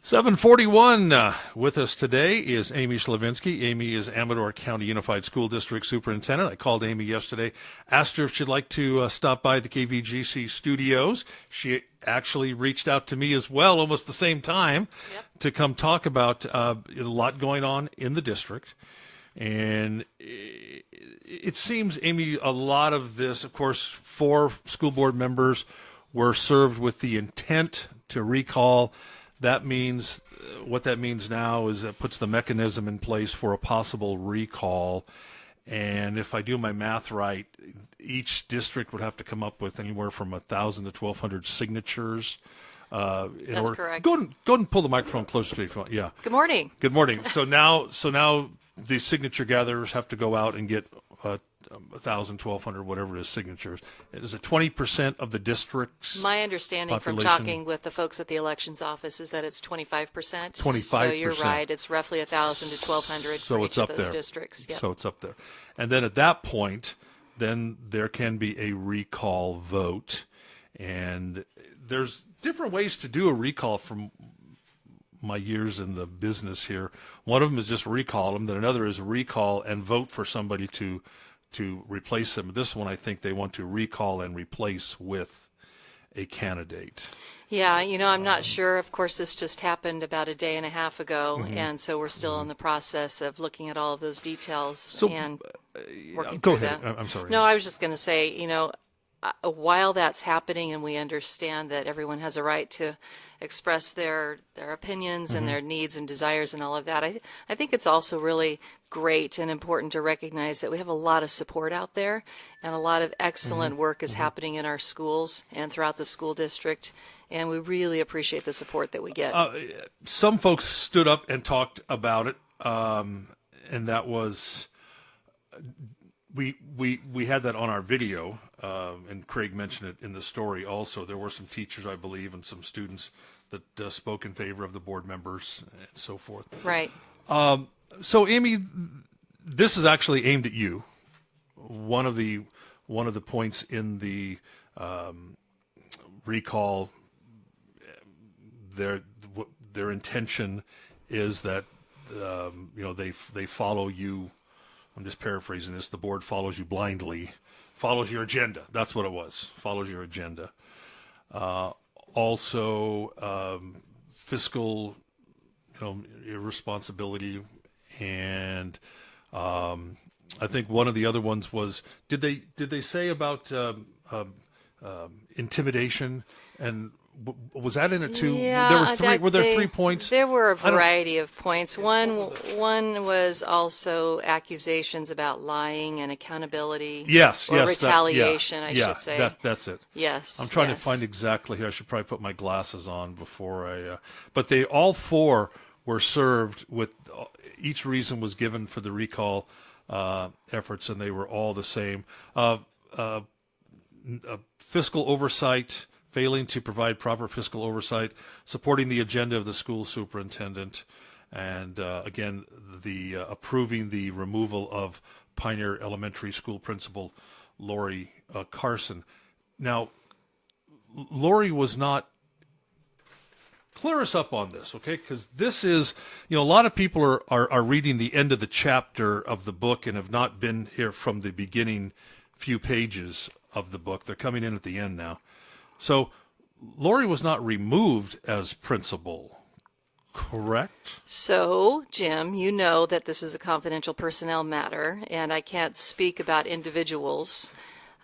741 with us today is Amy Slavensky. Amy is Amador County Unified School District Superintendent. I called Amy yesterday, asked her if she'd like to stop by the KVGC studios. She actually reached out to me as well, almost the same time, to come talk about a lot going on in the district. And it seems, Amy, a lot of this, of course, 4 school board members were served with the intent to recall. That means, what that means now is that puts the mechanism in place for a possible recall. And if I do my math right, each district would have to come up with anywhere from 1,000 to 1,200 signatures. That's correct. Go ahead and pull the microphone closer to you if you want. Yeah. Good morning. Good morning. So now the signature gatherers have to go out and get 1,000, 1,200, whatever it is, signatures. Is it 20% of the district's My understanding population? from talking with the folks at the elections office is that it's 25%. 25%. So you're right. It's roughly 1,000 to 1,200 So for it's each up of those there. districts. Yep. So it's up there. And then at that point, then there can be a recall vote. And there's different ways to do a recall from my years in the business here. One of them is just recall them. Then another is recall and vote for somebody to replace them. This one, I think they want to recall and replace with a candidate. Yeah, I'm not sure. Of course, this just happened about a day and a half ago, and so we're still in the process of looking at all of those details and working Go through ahead. that. I'm sorry. No, I was just going to say, while that's happening and we understand that everyone has a right to express their opinions and their needs and desires and all of that, I think it's also really great and important to recognize that we have a lot of support out there and a lot of excellent work is happening in our schools and throughout the school district, and we really appreciate the support that we get. Some folks stood up and talked about it, and that was we had that on our video, and Craig mentioned it in the story also. There were some teachers, I believe, and some students that spoke in favor of the board members and so forth. Right. So, Amy, this is actually aimed at you. One of the points in the recall, their intention is that they follow you. I'm just paraphrasing this. The board follows you blindly, follows your agenda. That's what it was. Follows your agenda. Also, fiscal, irresponsibility, and I think one of the other ones was did they say about intimidation, and was that in it too? Yeah, were there 3 points? There were a variety of points. One was also accusations about lying and accountability. Yes, or retaliation, I should say. That's it. Yes. I'm trying to find exactly here. I should probably put my glasses on before I. But they all 4 were served with. Each reason was given for the recall efforts, and they were all the same. Fiscal oversight. Failing to provide proper fiscal oversight, supporting the agenda of the school superintendent, and again, the approving the removal of Pioneer Elementary School principal Lori Carson. Now, Lori was not. Clear us up on this, okay? Because this is, a lot of people are reading the end of the chapter of the book and have not been here from the beginning few pages of the book. They're coming in at the end now. So, Lori was not removed as principal, correct? So, Jim, you know that this is a confidential personnel matter, and I can't speak about individuals,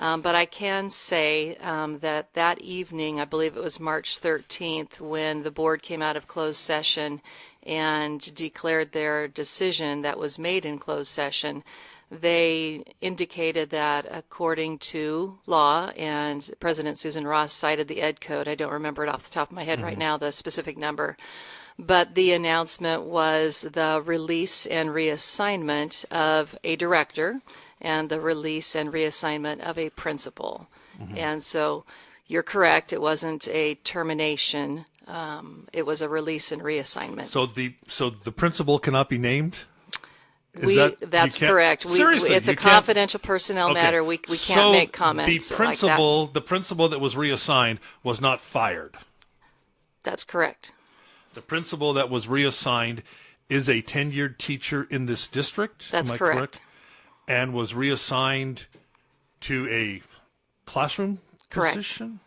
but I can say that evening, I believe it was March 13th, when the board came out of closed session and declared their decision that was made in closed session, they indicated that according to law, and President Susan Ross cited the Ed Code, I don't remember it off the top of my head right now, the specific number, but the announcement was the release and reassignment of a director and the release and reassignment of a principal. And so you're correct, it wasn't a termination, it was a release and reassignment. So the principal cannot be named? That's correct. Seriously, it's a confidential personnel matter. We can't make comments the principal, like that. The principal that was reassigned was not fired. That's correct. The principal that was reassigned is a tenured teacher in this district. That's am I correct. And was reassigned to a classroom Correct. position?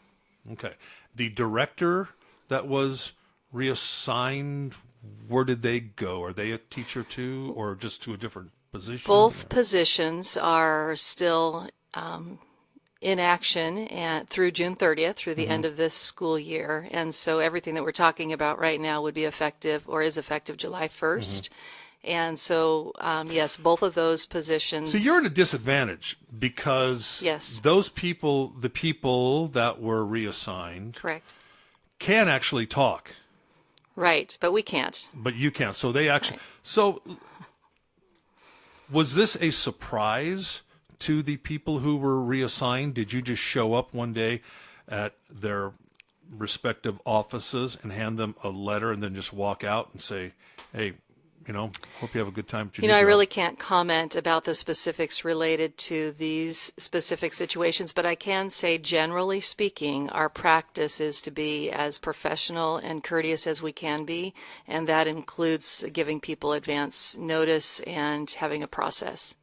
Okay. The director that was reassigned, where did they go? Are they a teacher too, or just to a different position? Both positions are still in action and through June 30th, through the end of this school year. And so everything that we're talking about right now would be effective or is effective July 1st. And so, yes, both of those positions. So you're at a disadvantage because Yes. those people, the people that were reassigned, Correct. can actually talk, Right, but we can't. but you can't. So they actually. Right. So was this a surprise to the people who were reassigned? Did you just show up one day at their respective offices and hand them a letter and then just walk out and say, hey, hope you have a good time at your new I job? really can't comment about the specifics related to these specific situations, but I can say, generally speaking, our practice is to be as professional and courteous as we can be, and that includes giving people advance notice and having a process.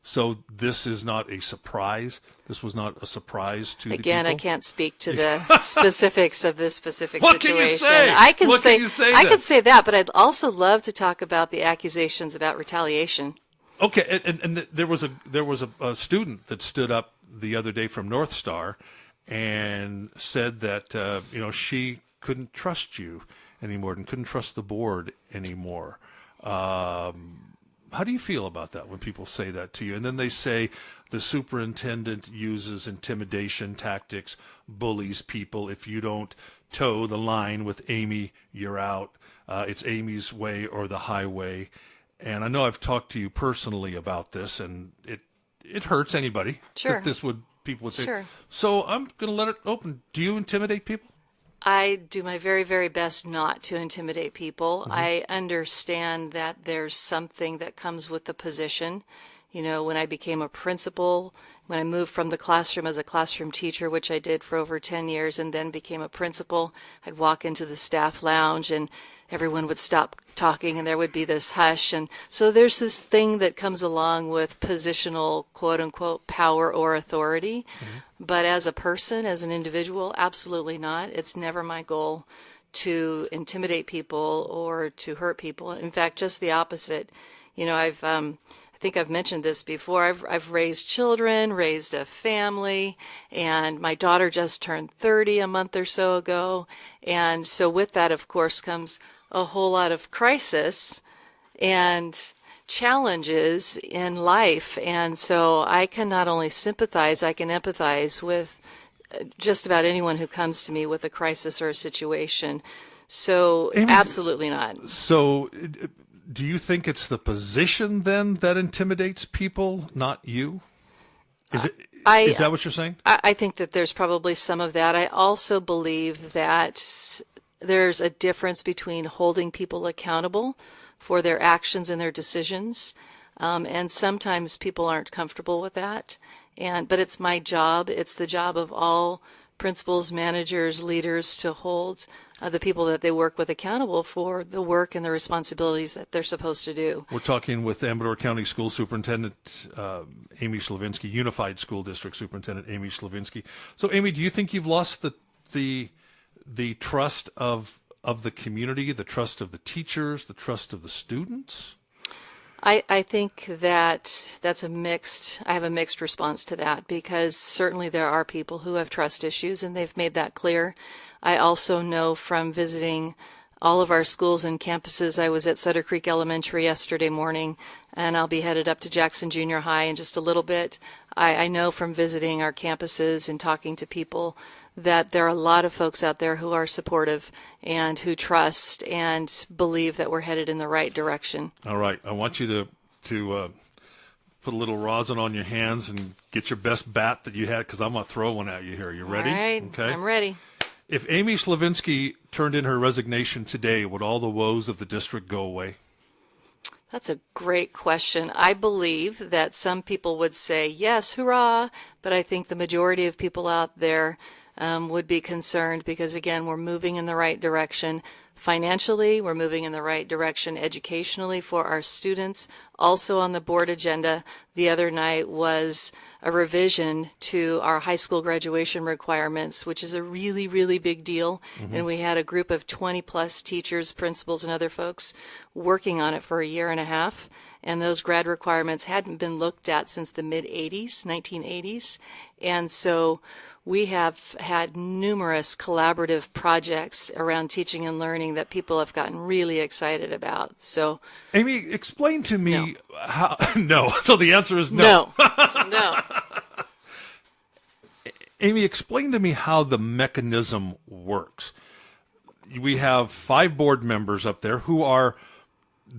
So this is not a surprise? This was not a surprise to the people? Again, I can't speak to the specifics of this specific What can situation. you say? I can What say, can you say I then? could say that, but I'd also love to talk about the accusations about retaliation. Okay, and there was a student that stood up the other day from North Star and said that she couldn't trust you anymore and couldn't trust the board anymore. How do you feel about that when people say that to you? And then they say the superintendent uses intimidation tactics, bullies people. If you don't toe the line with Amy, you're out. It's Amy's way or the highway. And I know I've talked to you personally about this, and it hurts anybody. Sure. That people would say. Sure. So I'm going to let it open. Do you intimidate people? I do my very, very best not to intimidate people. I understand that there's something that comes with the position. When I became a principal, when I moved from the classroom as a classroom teacher, which I did for over 10 years, and then became a principal, I'd walk into the staff lounge and everyone would stop talking and there would be this hush. And so there's this thing that comes along with positional, quote unquote, power or authority. But as a person, as an individual, absolutely not. It's never my goal to intimidate people or to hurt people. In fact, just the opposite. I think I've mentioned this before. I've raised children, raised a family, and my daughter just turned 30 a month or so ago. And so with that, of course, comes a whole lot of crisis and challenges in life. And so I can not only sympathize, I can empathize with just about anyone who comes to me with a crisis or a situation. So Amy, absolutely not. So do you think it's the position then that intimidates people, not you? Is that what you're saying? I think that there's probably some of that. I also believe that there's a difference between holding people accountable for their actions and their decisions, and sometimes people aren't comfortable with that. But it's my job. It's the job of all principals, managers, leaders to hold the people that they work with accountable for the work and the responsibilities that they're supposed to do. We're talking with Amador County School Superintendent Amy Slavensky, Unified School District Superintendent Amy Slavensky. So, Amy, do you think you've lost the trust of the community, the trust of the teachers, the trust of the students? I think that I have a mixed response to that, because certainly there are people who have trust issues and they've made that clear. I also know from visiting all of our schools and campuses. I was at Sutter Creek Elementary yesterday morning, and I'll be headed up to Jackson Junior High in just a little bit. I know from visiting our campuses and talking to people that there are a lot of folks out there who are supportive and who trust and believe that we're headed in the right direction. All right. I want you to put a little rosin on your hands and get your best bat that you had, because I'm going to throw one at you here. You ready? All right. Okay. I'm ready. If Amy Slavensky turned in her resignation today, would all the woes of the district go away? That's a great question. I believe that some people would say, yes, hurrah, but I think the majority of people out there would be concerned because, again, we're moving in the right direction. Financially, we're moving in the right direction educationally for our students. Also on the board agenda the other night was a revision to our high school graduation requirements, which is a really, really big deal. And we had a group of 20 plus teachers, principals, and other folks working on it for a year and a half. And those grad requirements hadn't been looked at since the mid-80s, 1980s. And so we have had numerous collaborative projects around teaching and learning that people have gotten really excited about. So, Amy, explain to me how. No. So the answer is no. So no. Amy, explain to me how the mechanism works. We have 5 board members up there who are,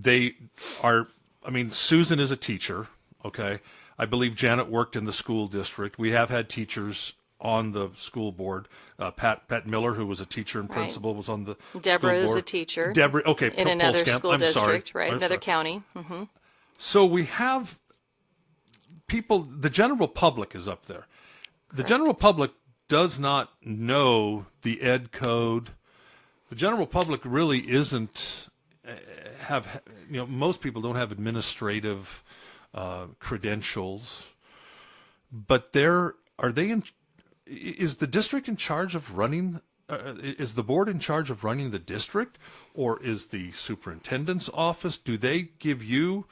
I mean, Susan is a teacher, okay? I believe Janet worked in the school district. We have had teachers on the school board. Pat Miller, who was a teacher and principal, was on the Deborah school board. is a teacher. Deborah, okay. In another Polskamp. school I'm district, sorry. right? Another county. Mm-hmm. So we have people, the general public is up there. The general public does not know the ed code. The general public really isn't most people don't have administrative credentials, but is the district in charge of running, is the board in charge of running the district, or is the superintendent's office? Do they give you,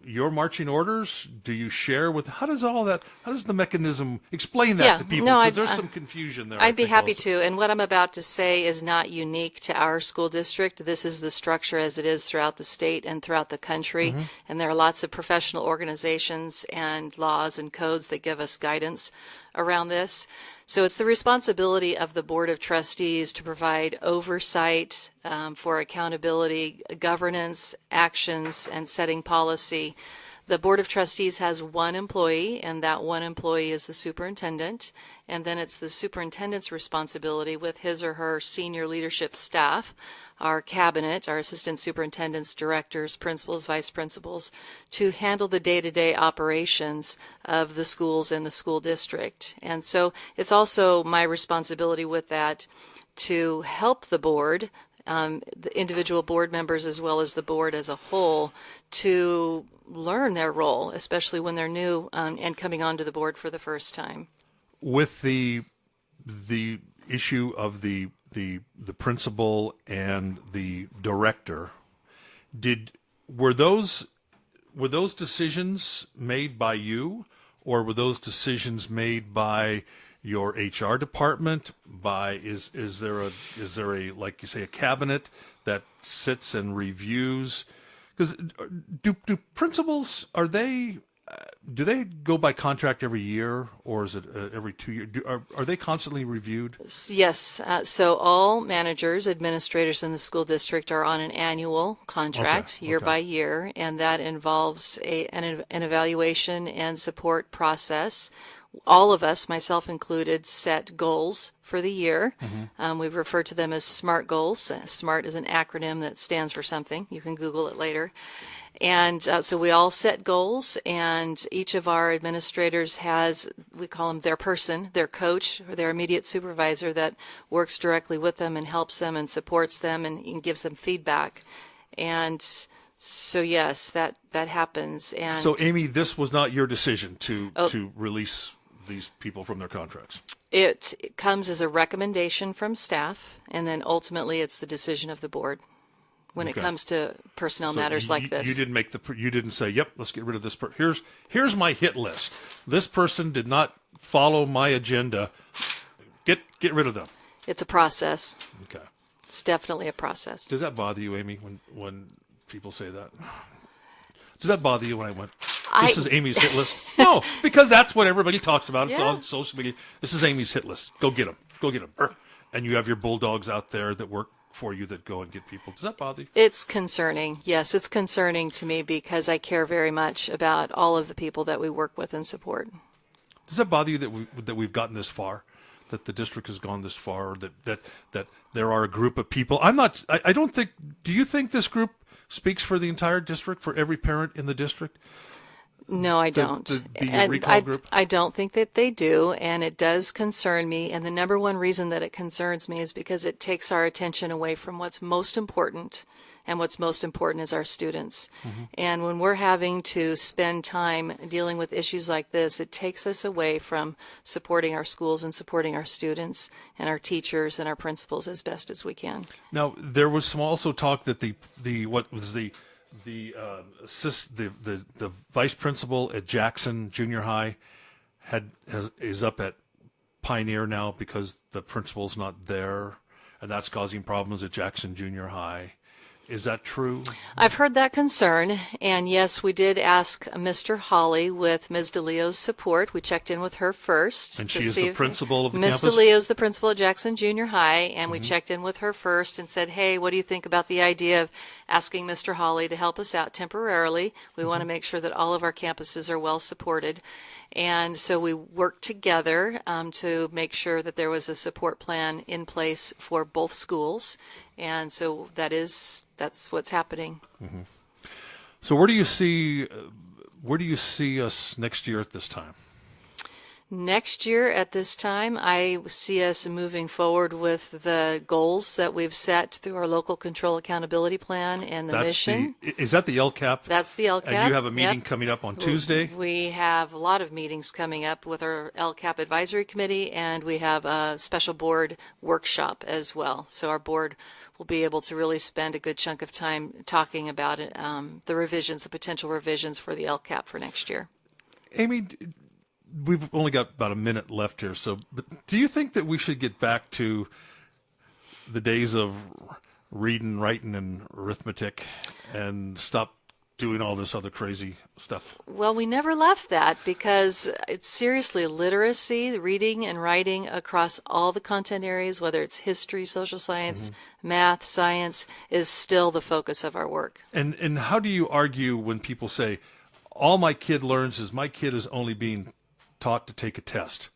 your marching orders? Do you share with, how does the mechanism, explain that to people? Because there's some confusion there. I'd be happy to. And what I'm about to say is not unique to our school district. This is the structure as it is throughout the state and throughout the country. And there are lots of professional organizations and laws and codes that give us guidance around this. So it's the responsibility of the Board of Trustees to provide oversight for accountability, governance, actions, and setting policy. The Board of Trustees has one employee, and that one employee is the superintendent. And then it's the superintendent's responsibility with his or her senior leadership staff, our cabinet, our assistant superintendents, directors, principals, vice principals, to handle the day-to-day operations of the schools in the school district. And so it's also my responsibility with that to help the board, the individual board members as well as the board as a whole, to learn their role, especially when they're new and coming onto the board for the first time. With the issue of the principal and the director, were those decisions made by you, or were those decisions made by your HR department? Is there a like you say, a cabinet that sits and reviews? Because do principals, do they go by contract every year, or is it every 2 years? Are they constantly reviewed? Yes. So all managers, administrators in the school district are on an annual contract, year by year, and that involves an evaluation and support process. All of us, myself included, set goals for the year. We've referred to them as SMART goals. SMART is an acronym that stands for something. You can Google it later. And so we all set goals, and each of our administrators has, we call them their person, their coach, or their immediate supervisor that works directly with them and helps them and supports them and gives them feedback. And so, yes, that happens. And so, Amy, this was not your decision to release these people from their contracts? It comes as a recommendation from staff, and then ultimately it's the decision of the board when it comes to personnel matters like this. You didn't say, "Yep, let's get rid of this person. Here's my hit list. This person did not follow my agenda. Get rid of them." It's a process. Okay. It's definitely a process. Does that bother you, Amy, when people say that? Does that bother you when I went, this is Amy's hit list? No, because that's what everybody talks about. It's on social media. This is Amy's hit list. Go get them. Go get them. And you have your bulldogs out there that work for you that go and get people. Does that bother you? It's concerning. Yes, it's concerning to me because I care very much about all of the people that we work with and support. Does that bother you that we've gotten this far? That the district has gone this far? That there are a group of people? I don't think, do you think this group speaks for the entire district, for every parent in the district? No, I don't. The And recall group? I don't think that they do, and it does concern me. And the number one reason that it concerns me is because it takes our attention away from what's most important, and what's most important is our students. And when we're having to spend time dealing with issues like this, it takes us away from supporting our schools and supporting our students and our teachers and our principals as best as we can. Now, there was some also talk that the vice principal at Jackson Junior High is up at Pioneer now because the principal's not there, and that's causing problems at Jackson Junior High. Is that true? I've heard that concern, and yes, we did ask Mr. Hawley with Ms. DeLeo's support. We checked in with her first. And she is the principal of the Ms. campus? DeLeo's the principal at Jackson Junior High, and we checked in with her first and said, hey, what do you think about the idea of asking Mr. Hawley to help us out temporarily? We want to make sure that all of our campuses are well supported. And so we worked together to make sure that there was a support plan in place for both schools. And so that's what's happening. So where do you see us next year at this time? Next year at this time, I see us moving forward with the goals that we've set through our local control accountability plan and the mission. Is that the LCAP? That's the LCAP. And you have a meeting coming up on Tuesday? We have a lot of meetings coming up with our LCAP advisory committee, and we have a special board workshop as well. So our board will be able to really spend a good chunk of time talking about it, the potential revisions for the LCAP for next year. Amy, we've only got about a minute left here, but do you think that we should get back to the days of reading, writing, and arithmetic and stop doing all this other crazy stuff? Well, we never left that because it's seriously literacy, reading and writing across all the content areas, whether it's history, social science, math, science, is still the focus of our work. And how do you argue when people say, all my kid learns is my kid is only being taught to take a test?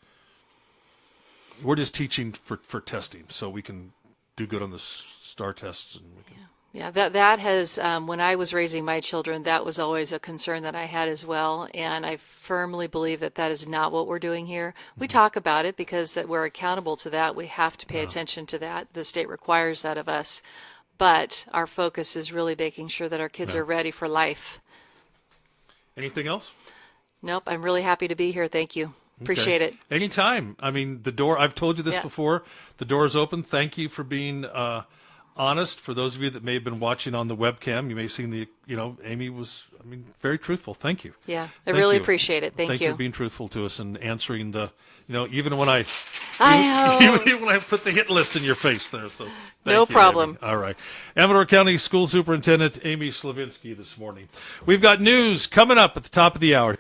We're just teaching for testing so we can do good on the STAR tests. And we can... Yeah, that has, when I was raising my children, that was always a concern that I had as well. And I firmly believe that is not what we're doing here. We talk about it because that we're accountable to that. We have to pay attention to that. The state requires that of us. But our focus is really making sure that our kids are ready for life. Anything else? Nope, I'm really happy to be here. Thank you. Appreciate it. Anytime. I mean, the door, I've told you this before, the door is open. Thank you for being honest. For those of you that may have been watching on the webcam, you may have seen Amy was, very truthful. Thank you. Yeah, I really appreciate it. Thank you. Thank you for being truthful to us and answering even when I know. even when I put the hit list in your face there. So no problem. Amy. All right. Amador County School Superintendent Amy Slavensky this morning. We've got news coming up at the top of the hour.